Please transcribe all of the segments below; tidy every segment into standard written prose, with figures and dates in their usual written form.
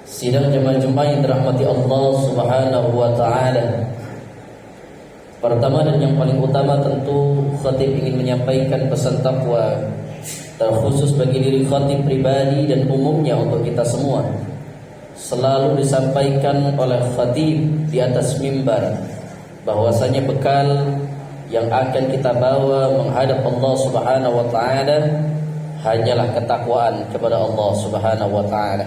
Sidang jemaah-jemaah yang dirahmati Allah Subhanahu wa taala. Pertama dan yang paling utama tentu khatib ingin menyampaikan pesan takwa terkhusus bagi diri khatib pribadi dan umumnya untuk kita semua. Selalu disampaikan oleh khatib di atas mimbar bahwasanya bekal yang akan kita bawa menghadap Allah Subhanahu wa taala hanyalah ketakwaan kepada Allah Subhanahu wa taala.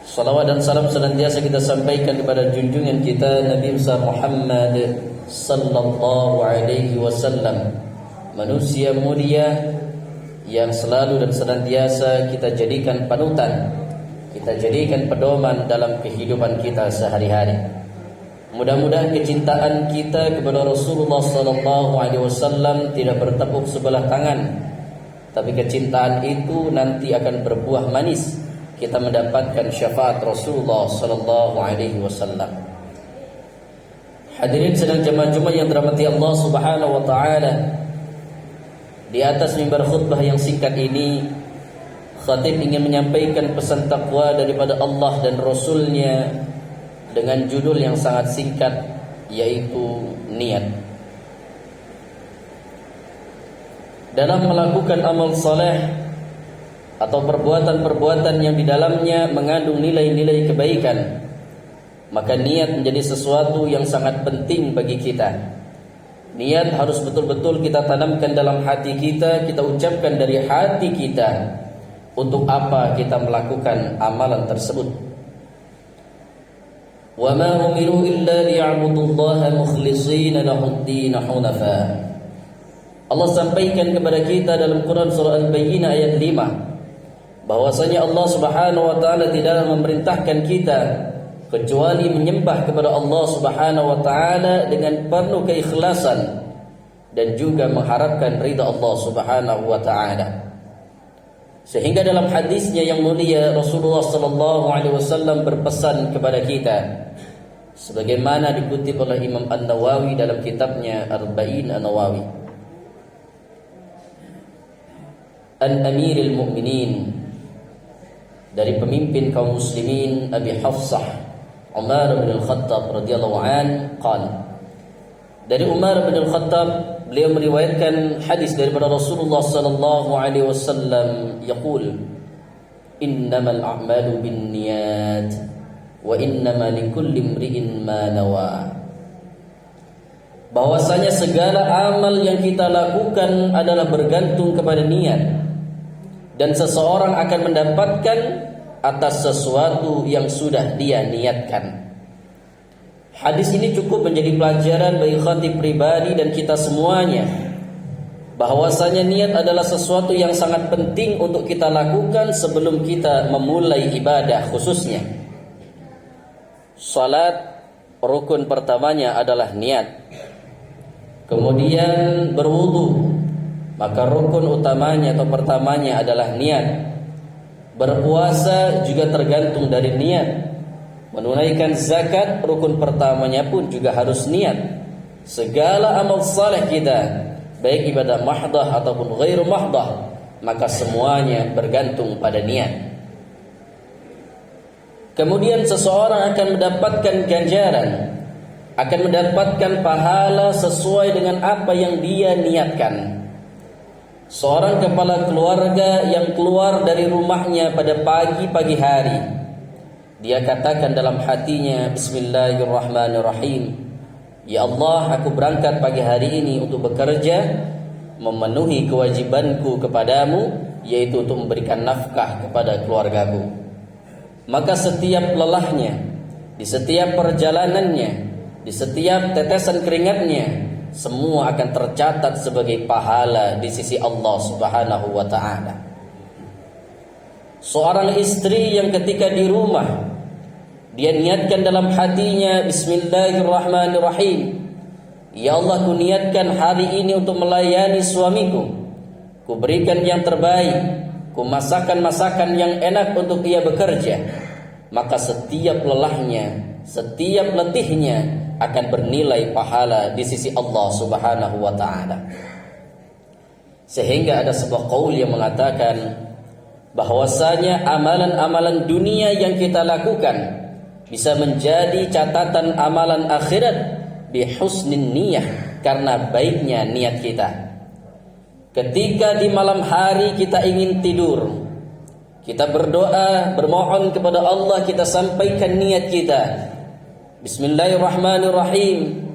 Salawat dan salam senantiasa kita sampaikan kepada junjungan kita Nabi besar Muhammad sallallahu alaihi wasallam, manusia mulia yang selalu dan senantiasa kita jadikan panutan, kita jadikan pedoman dalam kehidupan kita sehari-hari. Mudah-mudahan kecintaan kita kepada Rasulullah sallallahu alaihi wasallam tidak bertepuk sebelah tangan, tapi kecintaan itu nanti akan berbuah manis. Kita mendapatkan syafaat Rasulullah sallallahu alaihi wasallam. Hadirin sedang jemaah-jemaah yang dirahmati Allah Subhanahu wa taala. Di atas mimbar khutbah yang singkat ini, khatib ingin menyampaikan pesan takwa daripada Allah dan Rasulnya dengan judul yang sangat singkat, yaitu niat. Dalam melakukan amal saleh atau perbuatan-perbuatan yang di dalamnya mengandung nilai-nilai kebaikan, maka niat menjadi sesuatu yang sangat penting bagi kita. Niat harus betul-betul kita tanamkan dalam hati kita, kita ucapkan dari hati kita untuk apa kita melakukan amalan tersebut. Wa ma umiru illa liya'budullaha mukhlishina lahud-din hunafa. Allah sampaikan kepada kita dalam Quran surah Al-Bayyinah ayat 5 bahwasanya Allah Subhanahu wa taala tidak memerintahkan kita kecuali menyembah kepada Allah Subhanahu wa taala dengan penuh keikhlasan dan juga mengharapkan ridha Allah Subhanahu wa taala. Sehingga dalam hadisnya yang mulia Rasulullah sallallahu alaihi wasallam berpesan kepada kita sebagaimana dikutip oleh Imam An-Nawawi dalam kitabnya Arba'in An-Nawawi. An-Amiril Mu'minin, dari pemimpin kaum muslimin Abi Hafsah Umar bin Al-Khattab radhiyallahu an qala, dari Umar bin Al-Khattab beliau meriwayatkan hadis daripada Rasulullah sallallahu alaihi wasallam yaqul innamal a'malu binniyat wa innama likulli imri'in ma nawa. Bahwasanya segala amal yang kita lakukan adalah bergantung kepada niat, dan seseorang akan mendapatkan atas sesuatu yang sudah dia niatkan. Hadis ini cukup menjadi pelajaran bagi khatib pribadi dan kita semuanya, bahwasanya niat adalah sesuatu yang sangat penting untuk kita lakukan sebelum kita memulai ibadah khususnya. Salat rukun pertamanya adalah niat. Kemudian berwudu, maka rukun utamanya atau pertamanya adalah niat. Berpuasa juga tergantung dari niat. Menunaikan zakat rukun pertamanya pun juga harus niat. Segala amal saleh kita, baik ibadah mahdah ataupun ghairu mahdah, maka semuanya bergantung pada niat. Kemudian seseorang akan mendapatkan ganjaran, akan mendapatkan pahala sesuai dengan apa yang dia niatkan. Seorang kepala keluarga yang keluar dari rumahnya pada pagi-pagi hari, dia katakan dalam hatinya, Bismillahirrahmanirrahim, ya Allah, aku berangkat pagi hari ini untuk bekerja, memenuhi kewajibanku kepadamu, yaitu untuk memberikan nafkah kepada keluargaku. Maka setiap lelahnya, di setiap perjalanannya, di setiap tetesan keringatnya, semua akan tercatat sebagai pahala di sisi Allah Subhanahu wa taala. Seorang istri yang ketika di rumah dia niatkan dalam hatinya, Bismillahirrahmanirrahim, ya Allah, ku niatkan hari ini untuk melayani suamiku, ku berikan yang terbaik, ku masakkan masakan yang enak untuk ia bekerja. Maka setiap lelahnya, setiap letihnya akan bernilai pahala di sisi Allah Subhanahu wa taala. Sehingga ada sebuah qaul yang mengatakan, bahwasanya amalan-amalan dunia yang kita lakukan bisa menjadi catatan amalan akhirat bihusnin niyah, karena baiknya niat kita. Ketika di malam hari kita ingin tidur, kita berdoa, bermohon kepada Allah, kita sampaikan niat kita. Bismillahirrahmanirrahim.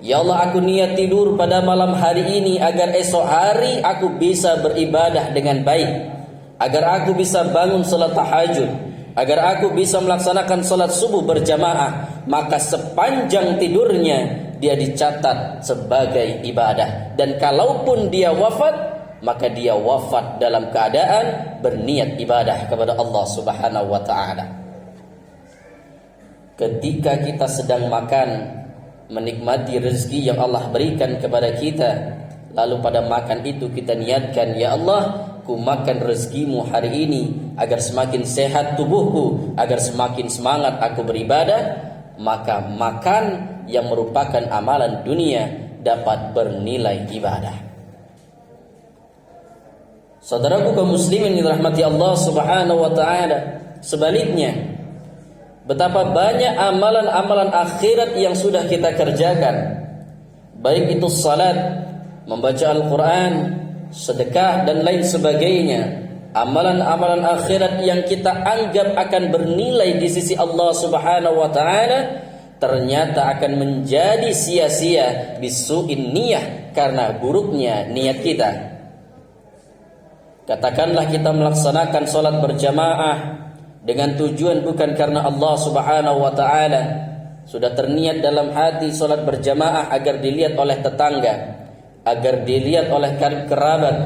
Ya Allah, aku niat tidur pada malam hari ini agar esok hari aku bisa beribadah dengan baik, agar aku bisa bangun salat tahajud, agar aku bisa melaksanakan salat subuh berjamaah. Maka sepanjang tidurnya dia dicatat sebagai ibadah. Dan kalaupun dia wafat, maka dia wafat dalam keadaan berniat ibadah kepada Allah Subhanahu wa ta'ala. Ketika kita sedang makan, menikmati rezeki yang Allah berikan kepada kita, lalu pada makan itu kita niatkan, ya Allah, ku makan rezekimu hari ini agar semakin sehat tubuhku, agar semakin semangat aku beribadah. Maka makan yang merupakan amalan dunia dapat bernilai ibadah. Saudaraku kaum muslimin yang dirahmati Allah Subhanahu wa ta'ala, sebaliknya, betapa banyak amalan-amalan akhirat yang sudah kita kerjakan, baik itu salat, membaca Al-Quran, sedekah dan lain sebagainya. Amalan-amalan akhirat yang kita anggap akan bernilai di sisi Allah Subhanahu wa ta'ala, ternyata akan menjadi sia-sia bisu'in niyah, karena buruknya niat kita. Katakanlah kita melaksanakan salat berjamaah dengan tujuan bukan karena Allah Subhanahu wa ta'ala, sudah terniat dalam hati salat berjamaah agar dilihat oleh tetangga, agar dilihat oleh kerabat,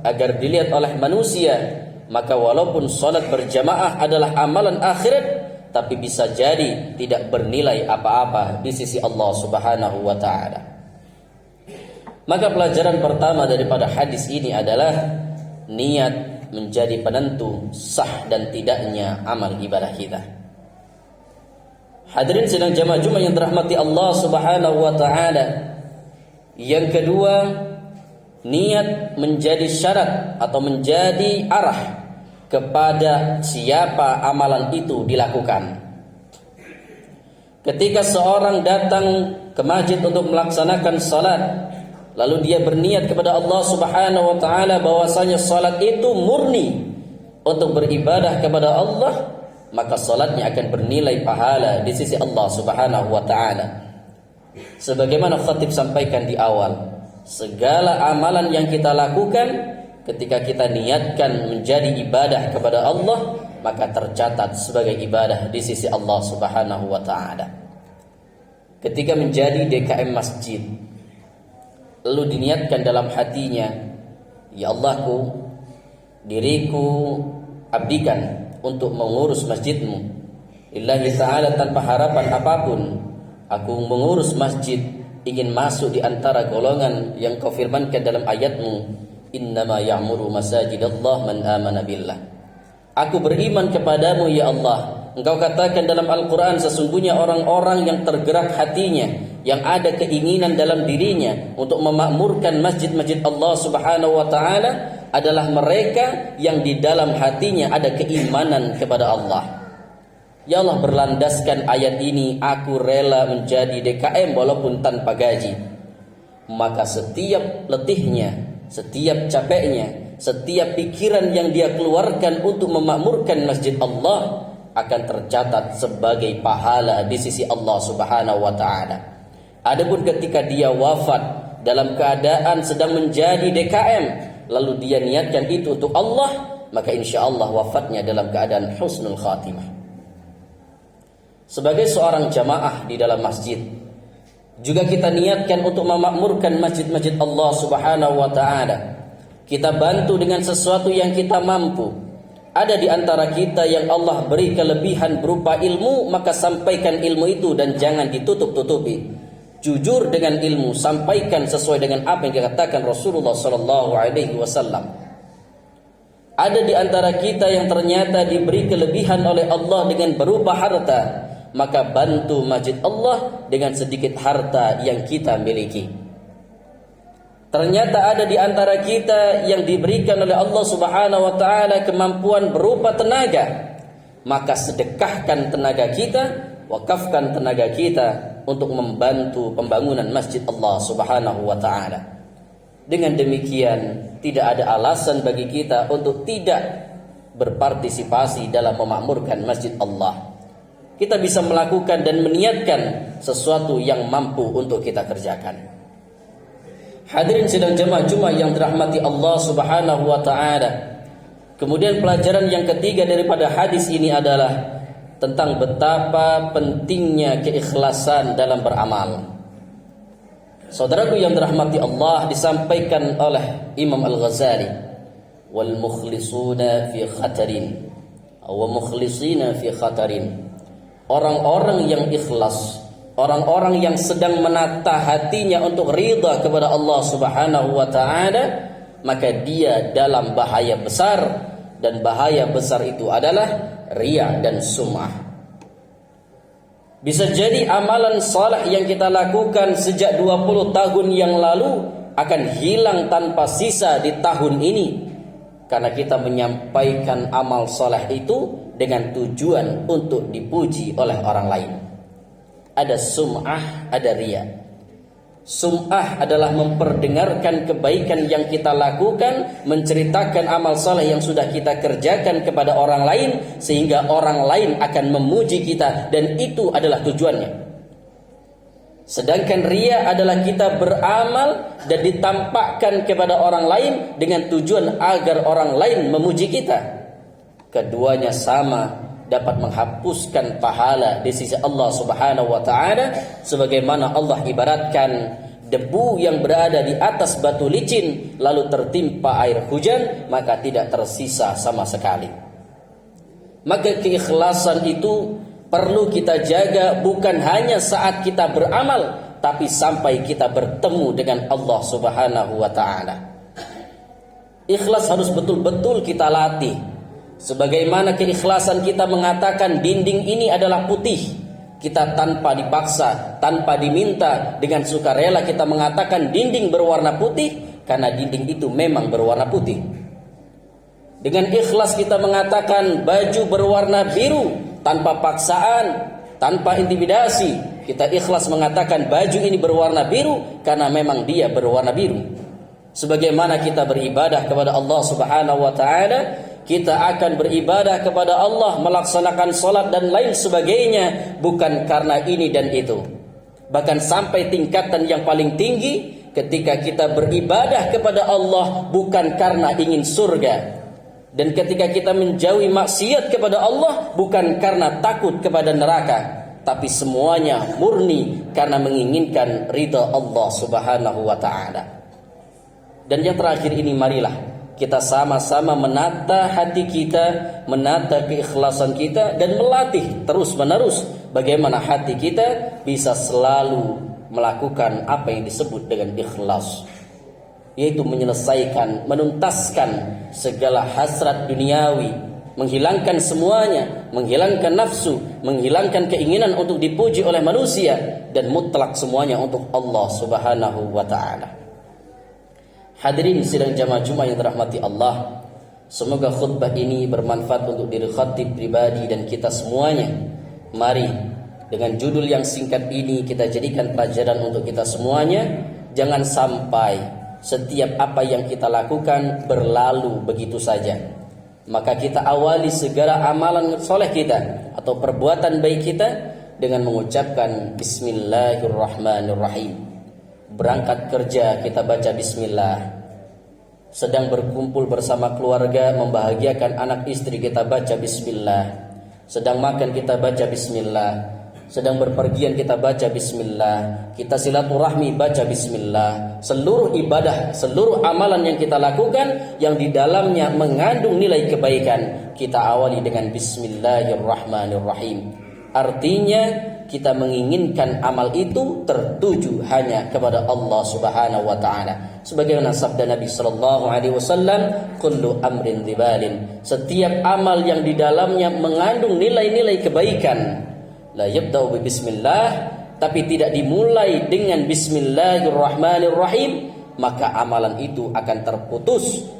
agar dilihat oleh manusia, maka walaupun salat berjamaah adalah amalan akhirat, tapi bisa jadi tidak bernilai apa-apa di sisi Allah Subhanahu wa ta'ala. Maka pelajaran pertama daripada hadis ini adalah niat menjadi penentu sah dan tidaknya amal ibadah kita. Hadirin sidang jamaah Jumat yang dirahmati Allah Subhanahu wa ta'ala, yang kedua, niat menjadi syarat atau menjadi arah kepada siapa amalan itu dilakukan. Ketika seorang datang ke masjid untuk melaksanakan salat, lalu dia berniat kepada Allah Subhanahu wa ta'ala bahwasanya salat itu murni untuk beribadah kepada Allah, maka salatnya akan bernilai pahala di sisi Allah Subhanahu wa ta'ala. Sebagaimana khatib sampaikan di awal, segala amalan yang kita lakukan ketika kita niatkan menjadi ibadah kepada Allah, maka tercatat sebagai ibadah di sisi Allah Subhanahu wa ta'ala. Ketika menjadi DKM masjid, lalu diniatkan dalam hatinya, ya Allahku, diriku abdikan untuk mengurus masjidmu lillahi ta'ala tanpa harapan apapun. Aku mengurus masjid, ingin masuk di antara golongan yang kau firmankan dalam ayatmu, innama ya'muru masajidallah man amana billah. Aku beriman kepadamu ya Allah. Engkau katakan dalam Al-Quran, sesungguhnya orang-orang yang tergerak hatinya, yang ada keinginan dalam dirinya untuk memakmurkan masjid-masjid Allah Subhanahu wa ta'ala, adalah mereka yang di dalam hatinya ada keimanan kepada Allah. Ya Allah, berlandaskan ayat ini, aku rela menjadi DKM walaupun tanpa gaji. Maka setiap letihnya, setiap capeknya, setiap pikiran yang dia keluarkan untuk memakmurkan masjid Allah akan tercatat sebagai pahala di sisi Allah Subhanahu wa ta'ala. Adapun ketika dia wafat dalam keadaan sedang menjadi DKM, lalu dia niatkan itu untuk Allah, maka insya Allah wafatnya dalam keadaan husnul khatimah. Sebagai seorang jamaah di dalam masjid, juga kita niatkan untuk memakmurkan masjid-masjid Allah Subhanahu wa ta'ala. Kita bantu dengan sesuatu yang kita mampu. Ada di antara kita yang Allah beri kelebihan berupa ilmu, maka sampaikan ilmu itu dan jangan ditutup-tutupi. Jujur dengan ilmu, sampaikan sesuai dengan apa yang dikatakan Rasulullah SAW. Ada di antara kita yang ternyata diberi kelebihan oleh Allah dengan berupa harta, maka bantu masjid Allah dengan sedikit harta yang kita miliki. ternyata ada di antara kita yang diberikan oleh Allah Subhanahu wa taala kemampuan berupa tenaga, maka sedekahkan tenaga kita, wakafkan tenaga kita untuk membantu pembangunan masjid Allah Subhanahu wa taala. Dengan demikian, tidak ada alasan bagi kita untuk tidak berpartisipasi dalam memakmurkan masjid Allah. Kita bisa melakukan dan meniatkan sesuatu yang mampu untuk kita kerjakan. Hadirin sidang jemaah Jumat yang dirahmati Allah Subhanahu wa taala. Kemudian pelajaran yang ketiga daripada hadis ini adalah tentang betapa pentingnya keikhlasan dalam beramal. Saudaraku yang dirahmati Allah, disampaikan oleh Imam Al-Ghazali, wal mukhlisuna fi khatarin wa mukhlisina fi khatarin. Orang-orang yang ikhlas, orang-orang yang sedang menata hatinya untuk ridha kepada Allah Subhanahu wa taala, maka dia dalam bahaya besar, dan bahaya besar itu adalah riya dan sum'ah. Bisa jadi amalan saleh yang kita lakukan sejak 20 tahun yang lalu akan hilang tanpa sisa di tahun ini, karena kita menyampaikan amal saleh itu dengan tujuan untuk dipuji oleh orang lain. Ada sum'ah, ada riya. Sum'ah adalah memperdengarkan kebaikan yang kita lakukan, menceritakan amal saleh yang sudah kita kerjakan kepada orang lain, sehingga orang lain akan memuji kita, dan itu adalah tujuannya. Sedangkan riya adalah kita beramal dan ditampakkan kepada orang lain dengan tujuan agar orang lain memuji kita. Keduanya sama, dapat menghapuskan pahala di sisi Allah Subhanahu wa taala, sebagaimana Allah ibaratkan debu yang berada di atas batu licin lalu tertimpa air hujan, maka tidak tersisa sama sekali. Maka keikhlasan itu perlu kita jaga, bukan hanya saat kita beramal, tapi sampai kita bertemu dengan Allah Subhanahu wa taala. Ikhlas harus betul-betul kita latih. Sebagaimana keikhlasan kita mengatakan dinding ini adalah putih, kita tanpa dipaksa, tanpa diminta, dengan sukarela kita mengatakan dinding berwarna putih, karena dinding itu memang berwarna putih. Dengan ikhlas kita mengatakan baju berwarna biru, tanpa paksaan, tanpa intimidasi. Kita ikhlas mengatakan baju ini berwarna biru karena memang dia berwarna biru. Sebagaimana kita beribadah kepada Allah Subhanahu wa taala, kita akan beribadah kepada Allah, melaksanakan salat dan lain sebagainya bukan karena ini dan itu. Bahkan sampai tingkatan yang paling tinggi, ketika kita beribadah kepada Allah bukan karena ingin surga, dan ketika kita menjauhi maksiat kepada Allah bukan karena takut kepada neraka, tapi semuanya murni karena menginginkan ridha Allah Subhanahu wa taala. Dan yang terakhir ini, marilah kita sama-sama menata hati kita, menata keikhlasan kita, dan melatih terus-menerus bagaimana hati kita bisa selalu melakukan apa yang disebut dengan ikhlas, yaitu menyelesaikan, menuntaskan segala hasrat duniawi, menghilangkan semuanya, menghilangkan nafsu, menghilangkan keinginan untuk dipuji oleh manusia, dan mutlak semuanya untuk Allah Subhanahu wa taala. Hadirin sidang jamaah Jumat yang dirahmati Allah, semoga khutbah ini bermanfaat untuk diri khatib pribadi dan kita semuanya. Mari dengan judul yang singkat ini kita jadikan pelajaran untuk kita semuanya. Jangan sampai setiap apa yang kita lakukan berlalu begitu saja. Maka kita awali segala amalan soleh kita atau perbuatan baik kita dengan mengucapkan Bismillahirrahmanirrahim. Berangkat kerja kita baca bismillah. Sedang berkumpul bersama keluarga membahagiakan anak istri kita baca bismillah. Sedang makan kita baca bismillah. Sedang berpergian kita baca bismillah. Kita silaturahmi baca bismillah. Seluruh ibadah, seluruh amalan yang kita lakukan yang di dalamnya mengandung nilai kebaikan, kita awali dengan Bismillahirrahmanirrahim. Artinya kita menginginkan amal itu tertuju hanya kepada Allah Subhanahu wa taala. Sebagaimana sabda Nabi sallallahu alaihi wasallam, kullu amrin dzibalin. Setiap amal yang di dalamnya mengandung nilai-nilai kebaikan, la yabda'u bi bismillah, tapi tidak dimulai dengan bismillahirrahmanirrahim, maka amalan itu akan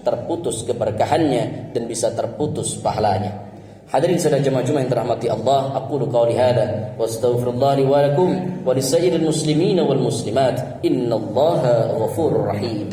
terputus keberkahannya dan bisa terputus pahalanya. Hadirin saudara jemaah yang dirahmati Allah, aqulu qawli hadza wa astaghfirullah li wa lakum wa lisairil muslimina wal muslimat innallaha ghafurur rahim.